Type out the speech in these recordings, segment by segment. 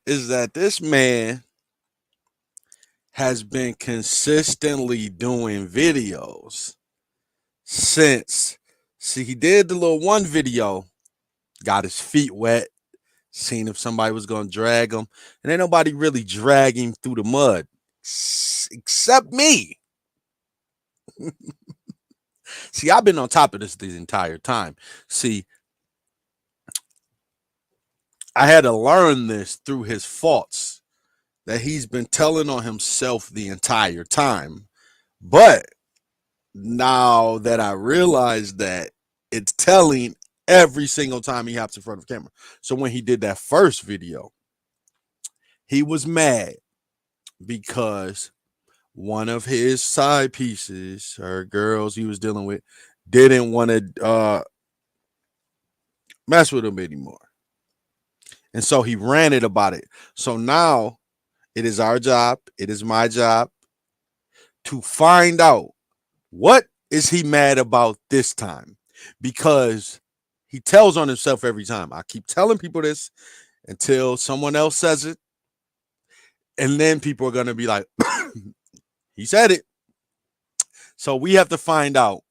is that this man has been consistently doing videos since. See, he did the little one video, got his feet wet, seen if somebody was gonna drag him, and ain't nobody really drag him through the mud except me. See, I've been on top of this the entire time. See, I had to learn this through his faults that he's been telling on himself the entire time. But now that I realize that it's telling every single time he hops in front of camera. So when he did that first video, he was mad because one of his side pieces or girls he was dealing with didn't want to mess with him anymore. And so he ranted about it. So now it is our job, it is my job to find out what is he mad about this time, because he tells on himself every time. I keep telling people this until someone else says it, and then people are going to be like, he said it. So we have to find out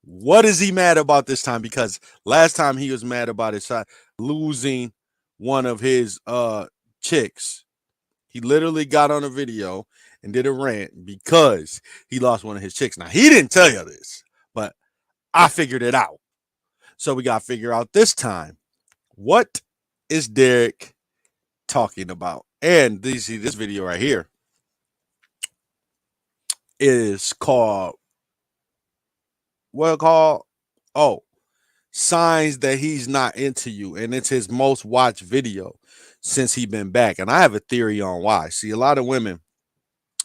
what is he mad about this time, because last time he was mad about his side losing one of his chicks. He literally got on a video and did a rant because he lost one of his chicks. Now, he didn't tell you this, but I figured it out. So we got to figure out this time, what is Derek talking about? And you see this video right here is called, signs that he's not into you. And it's his most watched video since he been back. And I have a theory on why. See, a lot of women,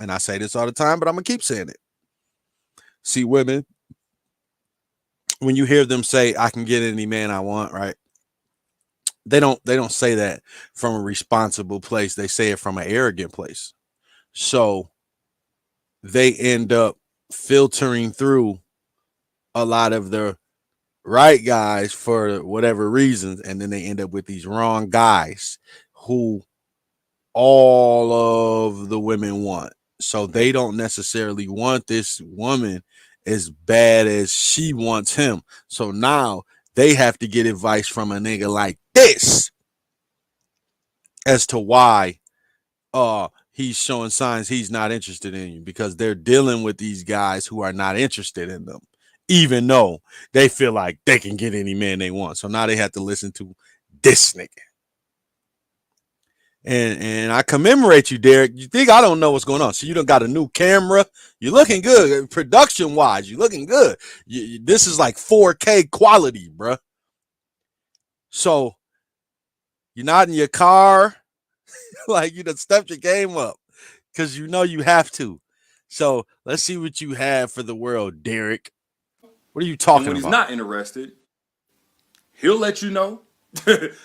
and I say this all the time, but I'm going to keep saying it. See, women, when you hear them say, I can get any man I want, right? They don't say that from a responsible place. They say it from an arrogant place. So they end up filtering through a lot of the right guys for whatever reasons, and then they end up with these wrong guys who all of the women want. So they don't necessarily want this woman as bad as she wants him. So now they have to get advice from a nigga like this as to why he's showing signs he's not interested in you, because they're dealing with these guys who are not interested in them, even though they feel like they can get any man they want. So now they have to listen to this nigga. And I commemorate you, Derek. You think I don't know what's going on? So you done got a new camera. You're looking good, production wise. You're looking good. This is like 4K quality, bro. So you're not in your car, like you done stepped your game up, because you know you have to. So let's see what you have for the world, Derek. What are you And talking when he's about? not interested, he'll let you know.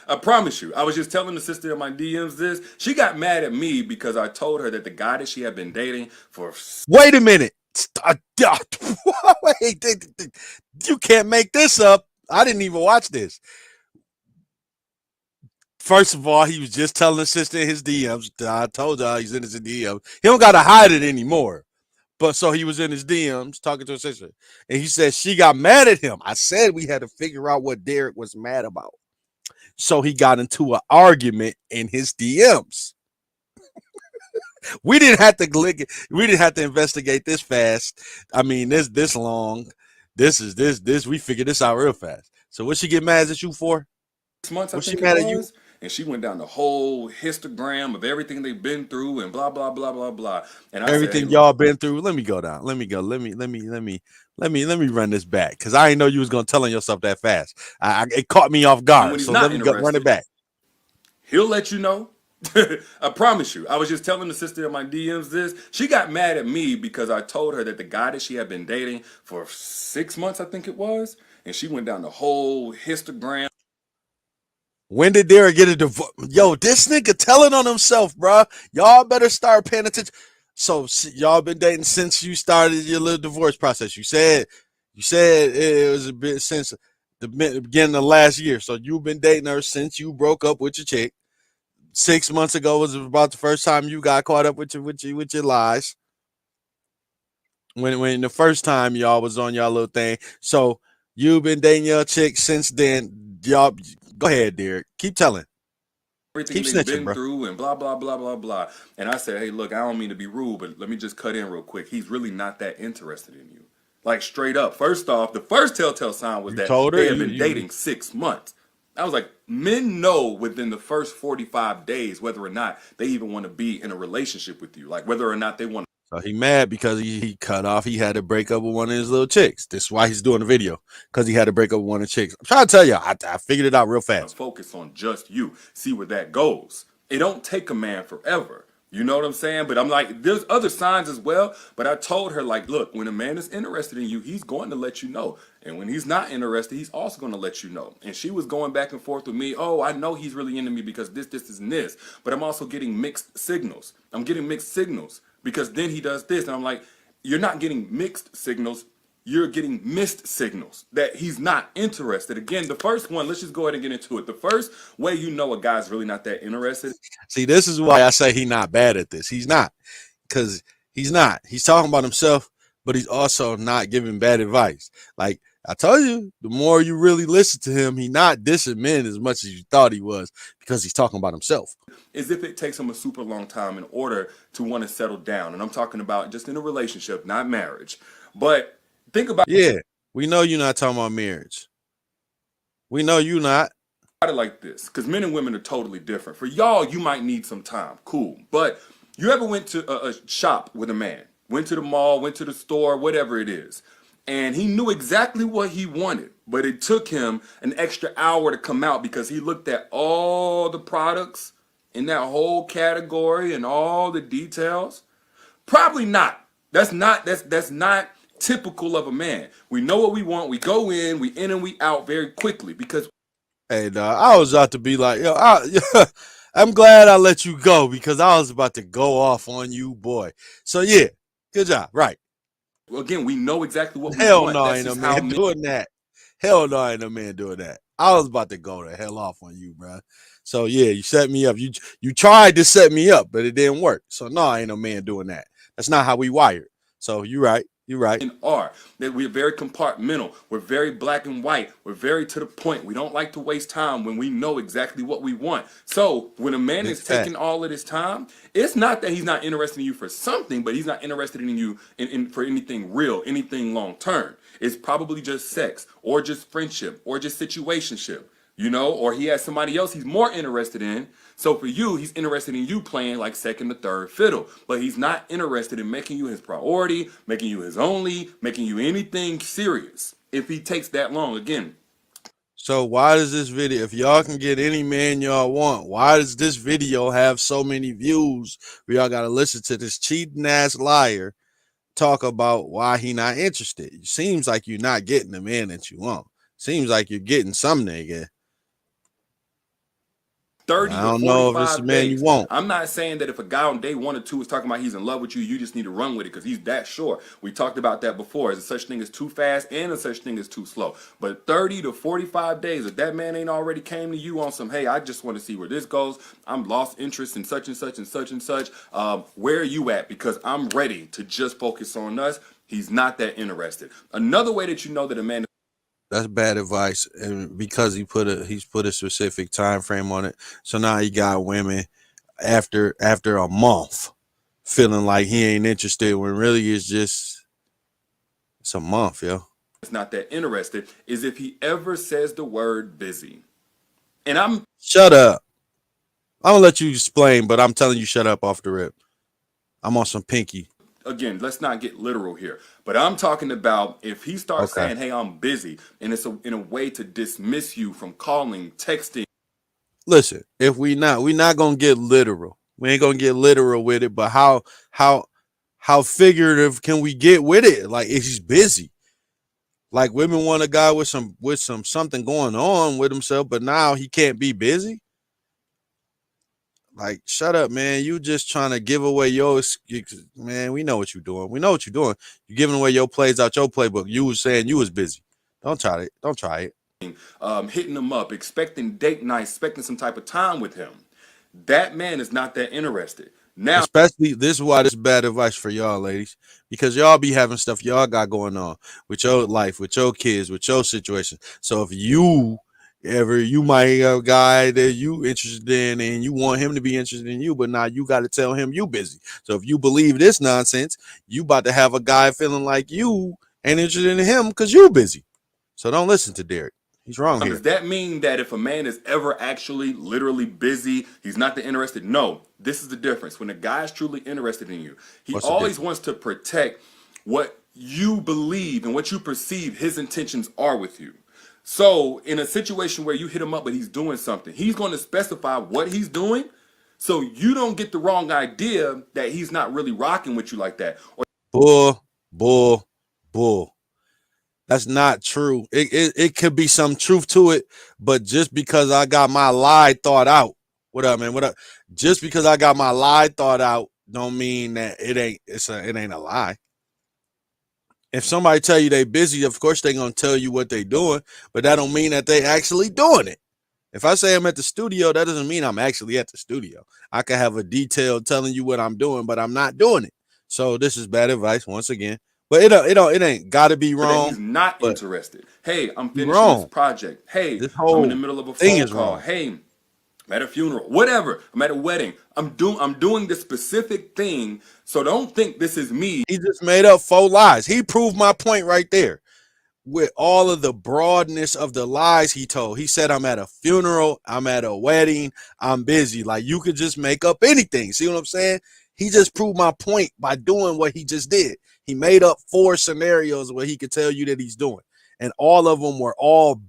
I promise you. I was just telling the sister in my DMs this. She got mad at me because I told her that the guy that she had been dating for. Wait a minute. Wait, you can't make this up. I didn't even watch this. First of all, he was just telling the sister in his DMs. I told y'all he's in his DMs. He don't gotta hide it anymore. But so he was in his DMs talking to his sister, and he said she got mad at him. I said we had to figure out what Derek was mad about. So he got into an argument in his DMs. We didn't have to click it. We didn't have to investigate this fast. I mean, this long. This. We figured this out real fast. So what she get mad at you for? 6 months, I Was she think it mad at you? was. And she went down the whole histogram of everything they've been through and blah blah blah blah blah. And I said, hey, Everything y'all been through. Let me go down. Let me go. Let me run this back, because I didn't know you was gonna tell on yourself that fast. It caught me off and guard. when he's So let not me go run it interested, back. he'll let you know. I promise you. I was just telling the sister in my DMs this. She got mad at me because I told her that the guy that she had been dating for 6 months, I think it was, and she went down the whole histogram. When did Derek get a divorce? Yo, this nigga telling on himself, bro. Y'all better start paying attention. So y'all been dating since you started your little divorce process. You said it was a bit since the beginning of last year. So you've been dating her since you broke up with your chick. 6 months ago was about the first time you got caught up with your lies. When the first time y'all was on y'all little thing. So you've been dating your chick since then. Y'all go ahead, Derek. Keep telling. everything Keep they've snitching, been bro. through and blah blah blah blah blah. And I said, hey, look, I don't mean to be rude, but let me just cut in real quick. He's really not that interested in you. Like straight up. First off, the first telltale sign was You that told her they had you been you dating 6 months. I was like, men know within the first 45 days whether or not they even want to be in a relationship with you. Like whether or not they want So he mad because he cut off. He had to break up with one of his little chicks. This is why he's doing the video, because he had to break up with one of the chicks. I'm trying to tell you, I figured it out real to fast. focus on just you, see where that goes. It don't take a man forever. You know what I'm saying? But I'm like, there's other signs as well. But I told her, like, look, when a man is interested in you, he's going to let you know. And when he's not interested, he's also going to let you know. And she was going back and forth with me. Oh, I know he's really into me because this, and this. But I'm also getting mixed signals. I'm getting mixed signals because then he does this. And I'm like, you're not getting mixed signals, you're getting missed signals that he's not interested. Again, the first one, let's just go ahead and get into it. The first way you know a guy's really not that interested See, this is why I say he's not bad at this. He's not, because he's not. He's talking about himself, but he's also not giving bad advice. Like I told you, the more you really listen to him, he not dissing men as much as you thought he was, because he's talking about himself. is if it takes him a super long time in order to want to settle down. And I'm talking about just in a relationship, not marriage. But think about Yeah, we know you're not talking about marriage. We know you not. it like this, because men and women are totally different. For y'all, you might need some time, cool. But you ever went to a shop with a man, went to the mall, went to the store, whatever it is, and he knew exactly what he wanted, but it took him an extra hour to come out because he looked at all the products in that whole category and all the details? Probably not. That's not typical of a man. We know what we want. We go in, we in and we out very quickly because Hey, dog, I was about to be like, yo, I'm glad I let you go, because I was about to go off on you, boy. So yeah, good job. Right. again, we know exactly what we Hell want. no, That's ain't no just how man men doing that. Hell no, ain't no man doing that. I was about to go the hell off on you, bro. So yeah, you set me up. You tried to set me up, but it didn't work. So no, ain't no man doing that. That's not how we wired. So you right. You right. are. That we're very compartmental. We're very black and white. We're very to the point. We don't like to waste time when we know exactly what we want. So when a man Big is fact. taking all of this time, it's not that he's not interested in you for something, but he's not interested in you for anything real, anything long term. It's probably just sex or just friendship or just situationship, you know, or he has somebody else he's more interested in. So for you, he's interested in you playing like second or third fiddle, but he's not interested in making you his priority, making you his only, making you anything serious. If he takes that long, again, So why does this video, if y'all can get any man y'all want, why does this video have so many views where y'all gotta listen to this cheating ass liar talk about why he not interested? It seems like you're not getting the man that you want. Seems like you're getting some nigga, but 30 I to don't know if it's the 45 man you days. want. I'm not saying that if a guy on day 1 or 2 is talking about he's in love with you, you just need to run with it because he's that short. We talked about that before. There's a such thing as too fast and a such thing as too slow. But 30 to 45 days, if that man ain't already came to you on some, hey, I just want to see where this goes. I'm lost interest in such and such and such and such. Where are you at? Because I'm ready to just focus on us. He's not that interested. Another way that you know that a man That's bad advice, and because he's put a specific time frame on it. So now he got women after a month feeling like he ain't interested when really it's a month, yo. is not that interested is if he ever says the word busy. And I'm Shut up. I'm gonna let you explain, but I'm telling you, shut up off the rip. I'm on some pinky. again, let's not get literal here, but I'm talking about if he starts Okay. saying, "Hey, I'm busy," and it's in a way to dismiss you from calling, texting, Listen, if we not gonna get literal. We ain't gonna get literal with it, but how how figurative can we get with it? Like if he's busy. Like women want a guy with some something going on with himself, but now he can't be busy. Like, shut up, man. You just trying to give away your man. We know what you're doing. We know what you're doing. You're giving away your plays out your playbook. You was saying you was busy. Don't try it. Don't try it. hitting him up, expecting date night, expecting some type of time with him. that man is not that interested. Now, Especially this is why this is bad advice for y'all, ladies, because y'all be having stuff y'all got going on with your life, with your kids, with your situation. So if you ever you might have a guy that you interested in and you want him to be interested in you, but now you got to tell him you busy. So if you believe this nonsense, you about to have a guy feeling like you ain't interested in him because you busy. So don't listen to Derek. He's wrong does here. that mean that if a man is ever actually literally busy, he's not that interested? No. This is the difference. When a guy is truly interested in you, he What's the always difference? wants to protect what you believe and what you perceive his intentions are with you. So, in a situation where you hit him up but he's doing something, he's going to specify what he's doing so you don't get the wrong idea that he's not really rocking with you like that. Or Bull, bull, bull. That's not true. It could be some truth to it, but just because I got my lie thought out, what up, man? What up? Just because I got my lie thought out, don't mean that it ain't a lie. If somebody tell you they busy, of course they gonna tell you what they doing, but that don't mean that they actually doing it. If I say I'm at the studio, that doesn't mean I'm actually at the studio. I could have a detail telling you what I'm doing, but I'm not doing it. So this is bad advice once again. But it ain't gotta be that wrong. he's not But interested. Hey, I'm you finishing this wrong. project. Hey, This I'm in the whole middle of a thing phone is call. wrong. Hey, I'm at a funeral. Whatever. I'm at a wedding. I'm doing this specific thing. So don't think this is me. He just made up 4 lies. He proved my point right there with all of the broadness of the lies he told. He said, I'm at a funeral, I'm at a wedding, I'm busy. Like you could just make up anything. See what I'm saying? He just proved my point by doing what he just did. He made up 4 scenarios where he could tell you that he's doing. And all of them were all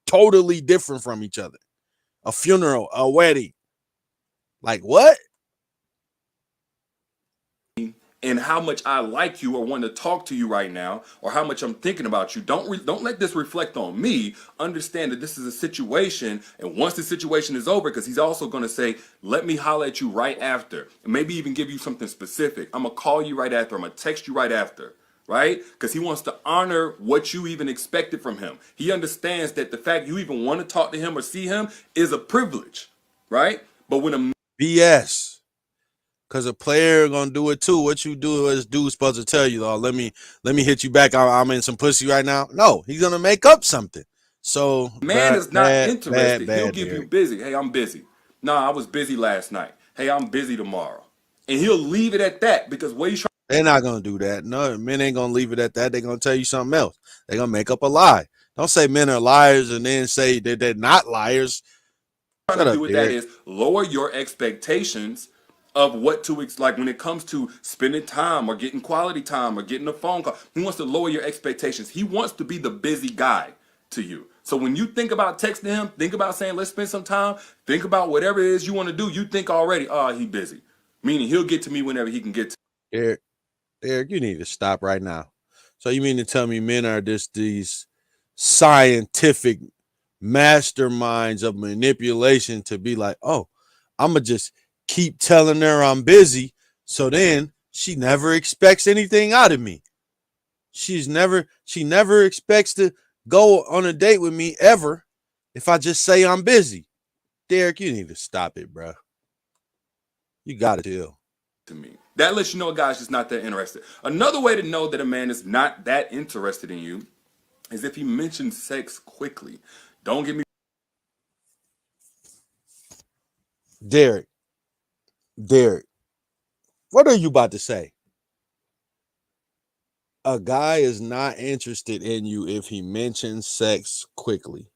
totally different from each other. A funeral, a wedding. Like what? And how much I like you or want to talk to you right now, or how much I'm thinking about you. Don't let this reflect on me. Understand that this is a situation, and once the situation is over, because he's also going to say, "Let me holler at you right after," and maybe even give you something specific. I'm gonna call you right after. I'm gonna text you right after. Right? Because he wants to honor what you even expected from him. He understands that the fact you even want to talk to him or see him is a privilege. Right? But when a BS. Cause a player gonna do it too. What you do is dude's supposed to tell you, oh, let me hit you back. I'm in some pussy right now. No, he's gonna make up something. So man bad, is not bad, bad, interested, he'll bad, give you Derek. busy. Hey, I'm busy. Nah, I was busy last night. Hey, I'm busy tomorrow. And he'll leave it at that because what he's They're not gonna do that. No, men ain't gonna leave it at that. They're gonna tell you something else. They're gonna make up a lie. Don't say men are liars and then say that they're not liars. trying Shut to do up, with that Derek. is lower your expectations of what to like when it comes to spending time or getting quality time or getting a phone call. He wants to lower your expectations. He wants to be the busy guy to you. So when you think about texting him, think about saying, let's spend some time, think about whatever it is you want to do, you think already, oh, he busy. Meaning he'll get to me whenever he can get to Derek, Derek, you need to stop right now. So you mean to tell me men are just these scientific masterminds of manipulation to be like, oh, I'ma just keep telling her I'm busy, so then she never expects anything out of me. She never expects to go on a date with me ever if I just say I'm busy. Derek, you need to stop it, bro. You gotta chill. me. That lets you know a guy's just not that interested. Another way to know that a man is not that interested in you is if he mentions sex quickly. Don't get me Derek, Derek, what are you about to say? A guy is not interested in you if he mentions sex quickly.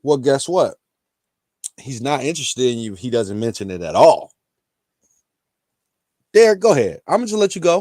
Well, guess what? He's not interested in you if he doesn't mention it at all. Derek, go ahead. I'm gonna just let you go.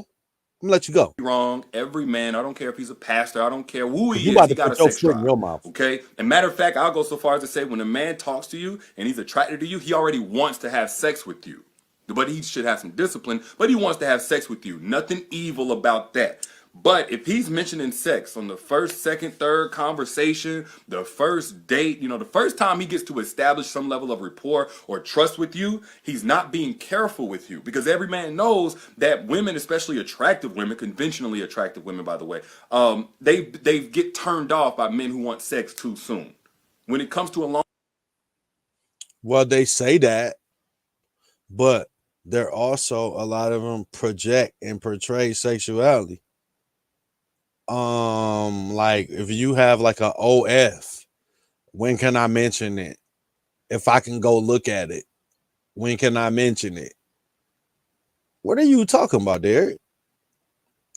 I'm gonna let you go. wrong. Every man, I don't care if he's a pastor, I don't care who Cause he you is, about he to got a put your sex foot in drive. your mouth. Okay? And matter of fact, I'll go so far as to say when a man talks to you and he's attracted to you, he already wants to have sex with you. But he should have some discipline, but he wants to have sex with you. Nothing evil about that. But if he's mentioning sex on the first, second, third conversation, the first date, the first time he gets to establish some level of rapport or trust with you, he's not being careful with you because every man knows that women, especially attractive women, conventionally attractive women, by the way, they get turned off by men who want sex too soon. When it comes to a long Well, they say that, but there also a lot of them project and portray sexuality. Like if you have like a OF, when can I mention it? If I can go look at it, when can I mention it? What are you talking about, Derek?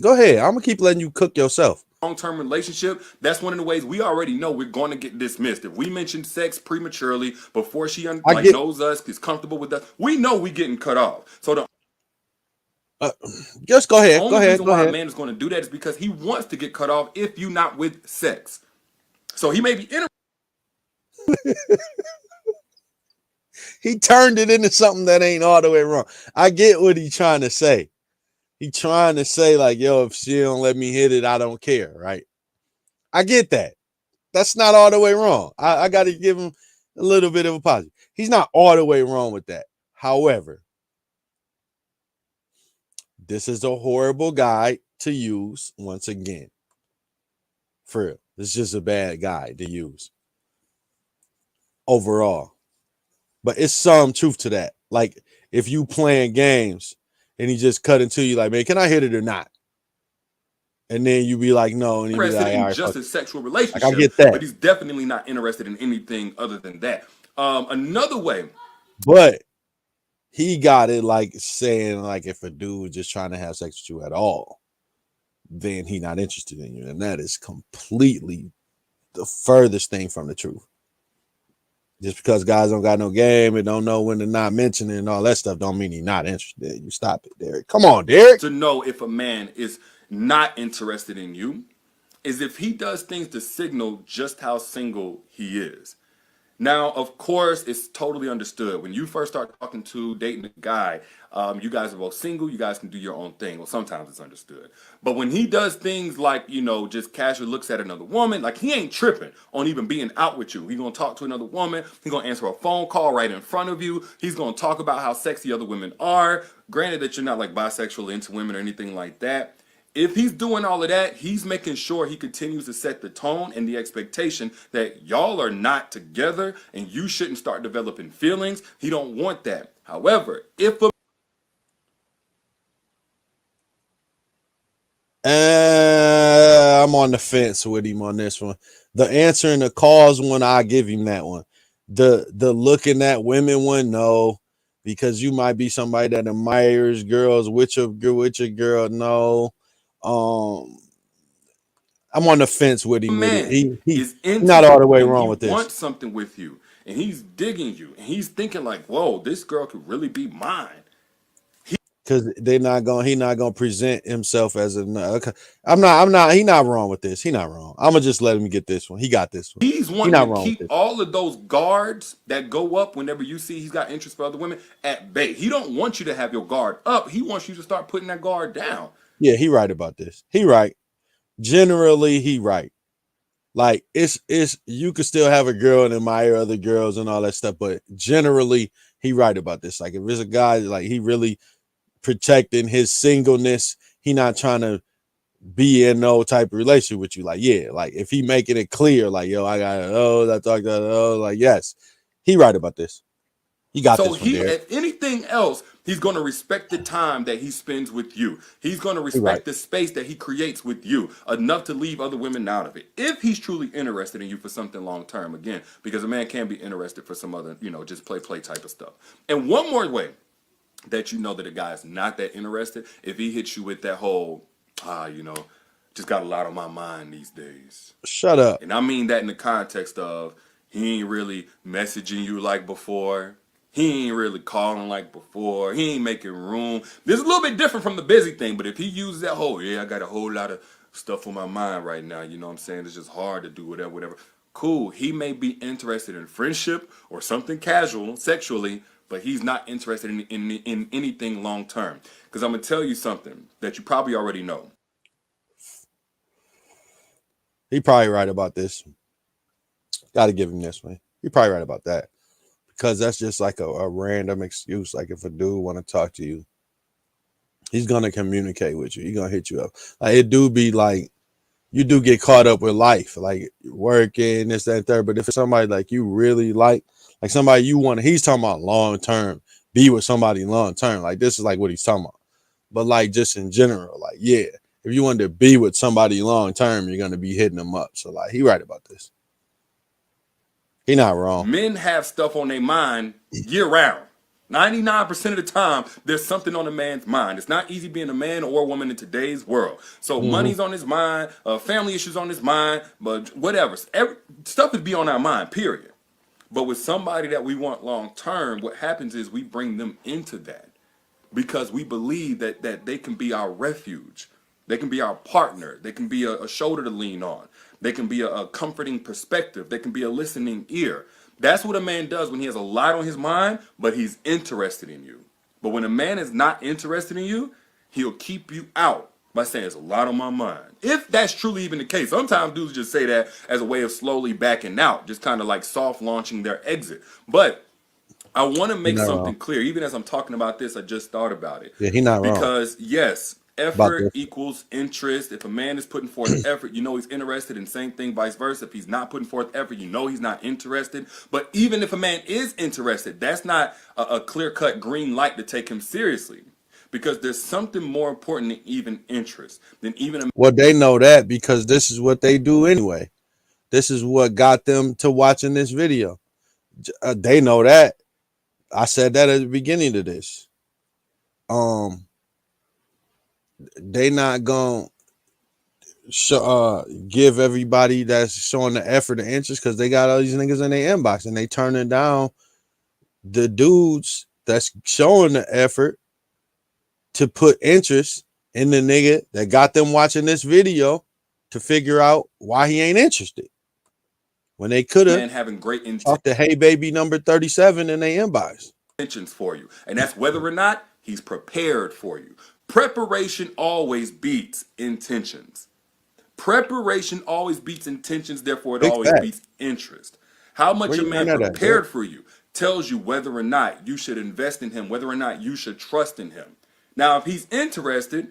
Go ahead. I'm gonna keep letting you cook yourself. Long-term relationship, that's one of the ways we already know we're going to get dismissed. If we mention sex prematurely before she I like get. knows us, is comfortable with us, we know we getting cut off. So the Uh, just go ahead. Go only ahead. reason Go why a ahead. man is going to do that is because he wants to get cut off if you not with sex. So he may be He turned it into something that ain't all the way wrong. I get what he's trying to say. He trying to say like, yo, if she don't let me hit it, I don't care, right? I get that. That's not all the way wrong. I got to give him a little bit of a positive. He's not all the way wrong with that. However, this is a horrible guy to use once again. For real. It's just a bad guy to use overall. But it's some truth to that. Like if you playing games and he just cut into you like, man, can I hit it or not? And then you be like, no, and you be interested like, all in right, just fuck a it. sexual Like I relationship, get that. but he's definitely not interested in anything other than that. Another way, But he got it like saying like if a dude just trying to have sex with you at all, then he not interested in you. And that is completely the furthest thing from the truth. Just because guys don't got no game and don't know when to not mention it and all that stuff don't mean he's not interested. You stop it, Derek. Come on, Derek. to know if a man is not interested in you is if he does things to signal just how single he is. Now, of course, it's totally understood. When you first start talking to, dating a guy, you guys are both single, you guys can do your own thing. Well, sometimes it's understood. But when he does things like, just casually looks at another woman, like he ain't tripping on even being out with you. He's gonna talk to another woman, he's gonna answer a phone call right in front of you, he's gonna talk about how sexy other women are. Granted that you're not like bisexual into women or anything like that. If he's doing all of that, he's making sure he continues to set the tone and the expectation that y'all are not together and you shouldn't start developing feelings. He don't want that. However, if a I'm on the fence with him on this one. The answer and the cause one, I give him that one. The looking at women one, no, because you might be somebody that admires girls with your girl. No, um, I'm on the fence with him with it. man He is into not all the you way and he wrong with this wants something with you and he's digging you and he's thinking like, whoa, this girl could really be mine. because he not gonna present himself as a. Okay, I'm not. He not wrong with this. He not wrong. I'm gonna just let him get this one. He got this one. He's He wanting to not wrong with keep this. all of those guards that go up whenever you see he's got interest for other women at bay. He don't want you to have your guard up. He wants you to start putting that guard down. Yeah, he right about this. He right. Generally, he right. Like it's you could still have a girl and admire other girls and all that stuff, but generally he right about this. Like if it's a guy like he really protecting his singleness, he not trying to be in no type of relationship with you. Like, yeah, like if he making it clear, like, yo, I got I talked to like, yes, he right about this. He got So this one, he, Derek. if anything else, he's going to respect the time that he spends with you. He's going to He right. respect the space that he creates with you enough to leave other women out of it. If he's truly interested in you for something long term, again, because a man can be interested for some other, just play type of stuff. And one more way that you know that a guy is not that interested, if he hits you with that whole, just got a lot on my mind these days. Shut up. And I mean that in the context of he ain't really messaging you like before. He ain't really calling like before. He ain't making room. This is a little bit different from the busy thing, but if he uses that whole, yeah, I got a whole lot of stuff on my mind right now, you know what I'm saying? It's just hard to do whatever. Cool. He may be interested in friendship or something casual, sexually, but he's not interested in anything long term. Because I'm going to tell you something that you probably already know. He probably right about this. Got to give him this one. He probably right about that because that's just like a random excuse. Like if a dude want to talk to you, he's gonna communicate with you. He's gonna hit you up. Like it do be like you do get caught up with life, like working this, that, and third. But if it's somebody like you really like Like somebody you want. He's talking about long term. Be with somebody long term. Like this is like what he's talking about. But like just in general, like yeah, if you want to be with somebody long term, you're gonna be hitting them up. So like he right about this. He not wrong. Men have stuff on their mind year round. 99% of the time, there's something on a man's mind. It's not easy being a man or a woman in today's world. So Mm-hmm. money's on his mind, family issues on his mind, but whatever. Stuff is be on our mind, period. But with somebody that we want long term, what happens is we bring them into that because we believe that they can be our refuge. They can be our partner. They can be a shoulder to lean on. They can be a comforting perspective. They can be a listening ear. That's what a man does when he has a lot on his mind, but he's interested in you. But when a man is not interested in you, he'll keep you out by saying there's a lot on my mind. If that's truly even the case. Sometimes dudes just say that as a way of slowly backing out, just kind of like soft launching their exit. But I want to He make not wrong. something clear. Even as I'm talking about this, I just thought about it. Yeah, he not wrong Because, yes, about effort this. equals interest. If a man is putting forth effort, you know he's interested, and same thing vice versa. If he's not putting forth effort, you know he's not interested. But even if a man is interested, that's not a clear-cut green light to take him seriously. Because there's something more important than even interest, than even a Well, they know that because this is what they do anyway. This is what got them to watching this video. They know that. I said that at the beginning of this. Um, they not gonna give everybody that's showing the effort and interest because they got all these niggas in their inbox and they turning down the dudes that's showing the effort to put interest in the nigga that got them watching this video to figure out why he ain't interested when they could have man having great talked to Hey Baby number 37 in their inbox. intentions for you. And that's whether or not he's prepared for you. Preparation always beats intentions. Preparation always beats intentions, therefore it Big always fact. beats interest. How Where much a you learn man that at, bro? prepared for you tells you whether or not you should invest in him, whether or not you should trust in him. Now, if he's interested,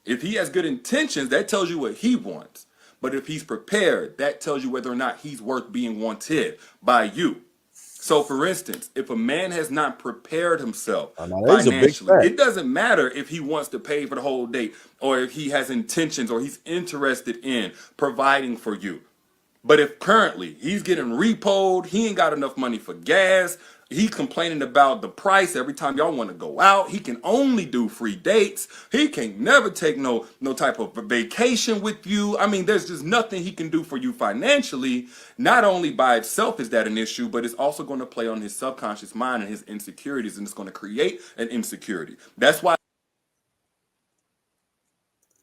if he has good intentions, that tells you what he wants. But if he's prepared, that tells you whether or not he's worth being wanted by you. So, for instance, if a man has not prepared himself Oh, no, that is a big financially, fact. it doesn't matter if he wants to pay for the whole date or if he has intentions or he's interested in providing for you. But if currently he's getting repoed, he ain't got enough money for gas, he's complaining about the price every time y'all want to go out, he can only do free dates, he can never take no type of vacation with you. I mean, there's just nothing he can do for you financially. Not only by itself is that an issue, but it's also going to play on his subconscious mind and his insecurities, and it's going to create an insecurity. That's why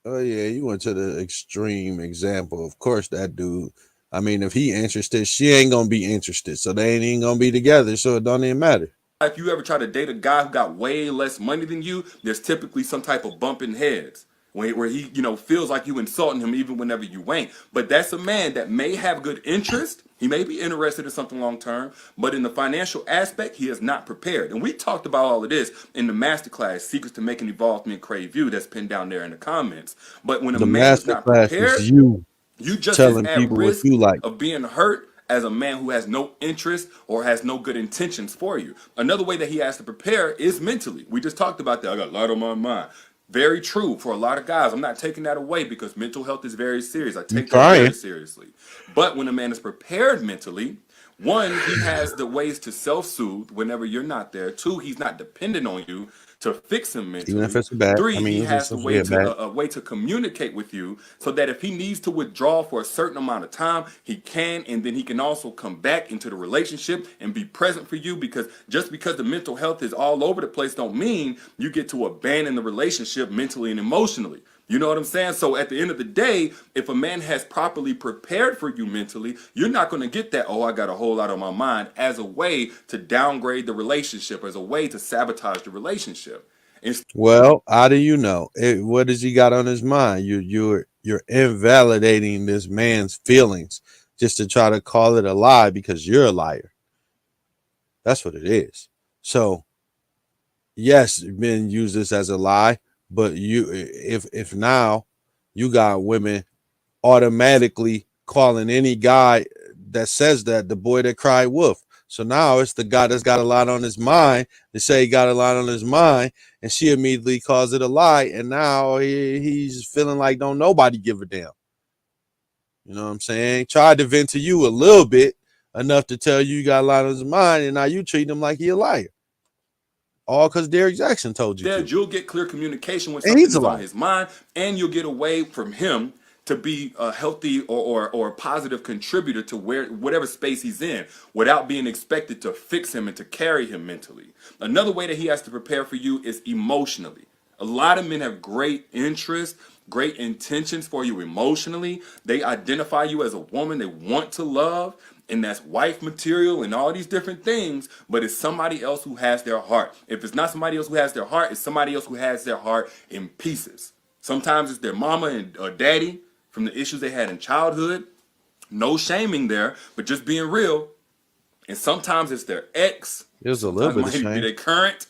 Oh yeah, you went to the extreme example. Of course, that dude. I mean, if he interested, she ain't gonna be interested, so they ain't even gonna be together. So it don't even matter. if you ever try to date a guy who got way less money than you, there's typically some type of bumping heads where he, feels like you insulting him even whenever you ain't. But that's a man that may have good interest. He may be interested in something long term, but in the financial aspect, he is not prepared. And we talked about all of this in the masterclass, Secrets to Making Evolved Men Crave You, that's pinned down there in the comments. But when a The man is master not class prepared, is you you just as telling at people what risk you like. of being hurt as a man who has no interest or has no good intentions for you. Another way that he has to prepare is mentally. We just talked about that. I got a lot on my mind. Very true for a lot of guys. I'm not taking that away because mental health is very serious. I You take that very trying? seriously. But when a man is prepared mentally, one, he has the ways to self-soothe whenever you're not there. Two, he's not dependent on you to fix him Even if mentally. it's a bad. I Three, he mean, if has it's the a bad. a way to communicate with you so that if he needs to withdraw for a certain amount of time, he can, and then he can also come back into the relationship and be present for you. Because just because the mental health is all over the place, don't mean you get to abandon the relationship mentally and emotionally. You know what I'm saying? So at the end of the day, if a man has properly prepared for you mentally, you're not going to get that, oh, I got a whole lot on my mind, as a way to downgrade the relationship, as a way to sabotage the relationship. Well, how do you know? What does he got on his mind? You're invalidating this man's feelings just to try to call it a lie because you're a liar. That's what it is. So yes, men use this as a lie, but if now you got women automatically calling any guy that says that the boy that cried wolf. So now it's the guy that's got a lot on his mind to say he got a lot on his mind, and she immediately calls it a lie, and now he's feeling like don't nobody give a damn. You know what I'm saying? Tried to vent to you a little bit, enough to tell you got a lot on his mind, and now you treat him like he a liar. All because Derek Jaxn told you Instead, to. you'll get clear communication when And something he's a is on liar. his mind, and you'll get away from him to be a healthy or a positive contributor to whatever space he's in without being expected to fix him and to carry him mentally. Another way that he has to prepare for you is emotionally. A lot of men have great interest, great intentions for you emotionally. They identify you as a woman they want to love, and that's wife material and all these different things, but it's somebody else who has their heart. If it's not somebody else who has their heart, it's somebody else who has their heart in pieces. Sometimes it's their mama and or daddy from the issues they had in childhood. No shaming there, but just being real. And sometimes it's their ex. There's a little Sometimes it bit of might be shame. their current,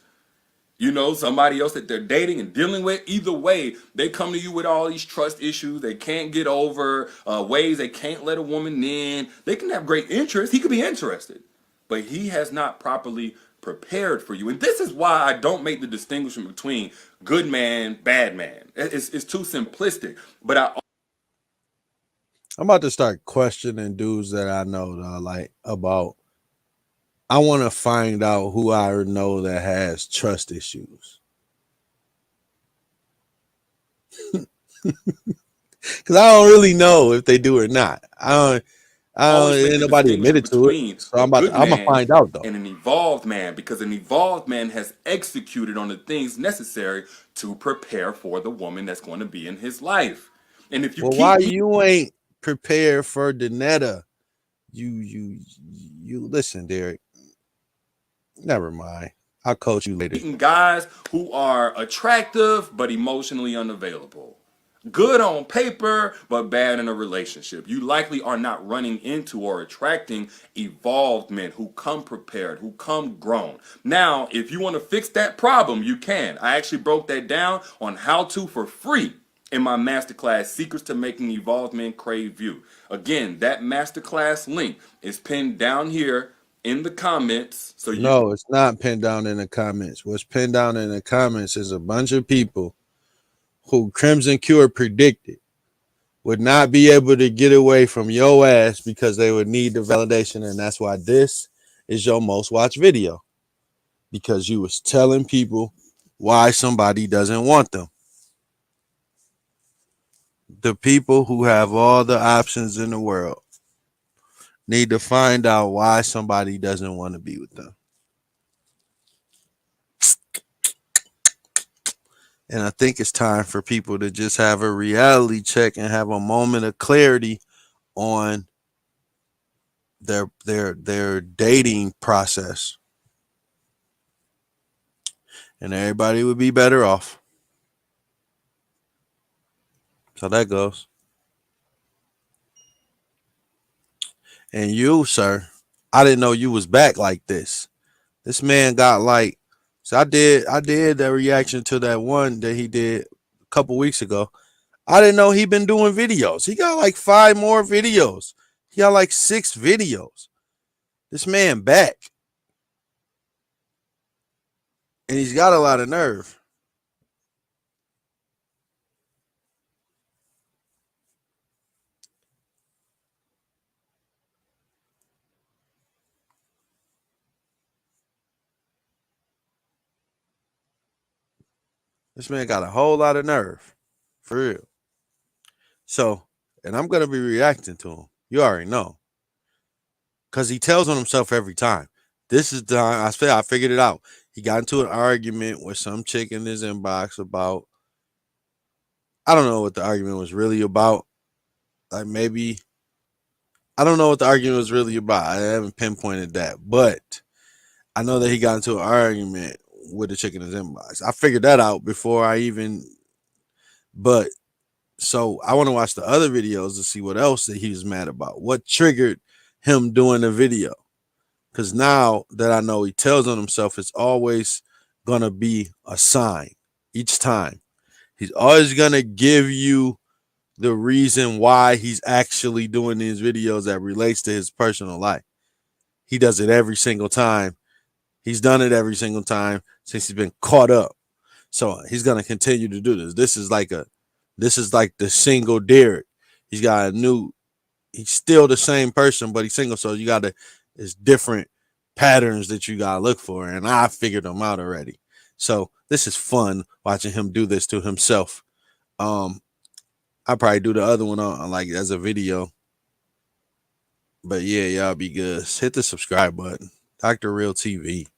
somebody else that they're dating and dealing with. Either way, they come to you with all these trust issues they can't get over, ways they can't let a woman in. They can have great interest. He could be interested, but he has not properly prepared for you. And this is why I don't make the distinction between good man, bad man. It's too simplistic. But I'm about to start questioning dudes that I know, like about. I want to find out who I know that has trust issues. Because I don't really know if they do or not. always make Ain't the nobody distinction admitted to it. between So a good I'm gonna man find out though. and an evolved man, because an evolved man has executed on the things necessary to prepare for the woman that's going to be in his life. And if you Well, why keep you ain't prepared for Danetta? You listen, Derek. Never mind. I'll coach you later. meeting guys who are attractive but emotionally unavailable, good on paper but bad in a relationship, you likely are not running into or attracting evolved men who come prepared, who come grown. Now, if you want to fix that problem, you can. I actually broke that down on how to for free in my masterclass, Secrets to Making Evolved Men Crave You. Again, that masterclass link is pinned down here in the comments, so you can. No, it's not pinned down in the comments. What's pinned down in the comments is a bunch of people who Crimson Cure predicted would not be able to get away from your ass because they would need the validation, and that's why this is your most watched video, because you was telling people why somebody doesn't want them. The people who have all the options in the world need to find out why somebody doesn't want to be with them. And I think it's time for people to just have a reality check and have a moment of clarity on their dating process. And everybody would be better off. So that goes. And you, sir, I didn't know you was back like this. This man got like, so I did the reaction to that one that he did a couple weeks ago. I didn't know he been doing videos. He got like 5 more videos. He got like 6 videos. This man back. And he's got a lot of nerve. This man got a whole lot of nerve. For real. So, and I'm gonna be reacting to him. You already know. Cause he tells on himself every time. This is the time I figured it out. He got into an argument with some chick in his inbox about, I don't know what the argument was really about. Like maybe I don't know what the argument was really about. I haven't pinpointed that, but I know that he got into an argument with the chick in his inbox. I figured that out before I even. But so I want to watch the other videos to see what else that he was mad about. What triggered him doing the video? Because now that I know he tells on himself, it's always gonna be a sign each time. He's always gonna give you the reason why he's actually doing these videos that relates to his personal life. He does it every single time. He's done it every single time since he's been caught up. So he's gonna continue to do this. This is like the single Derek. He's got a new. He's still the same person, but he's single. So you gotta. It's different patterns that you gotta look for, and I figured them out already. So this is fun watching him do this to himself. Um, I probably do the other one on like as a video. But yeah, y'all be good. Hit the subscribe button. Dr. Real TV.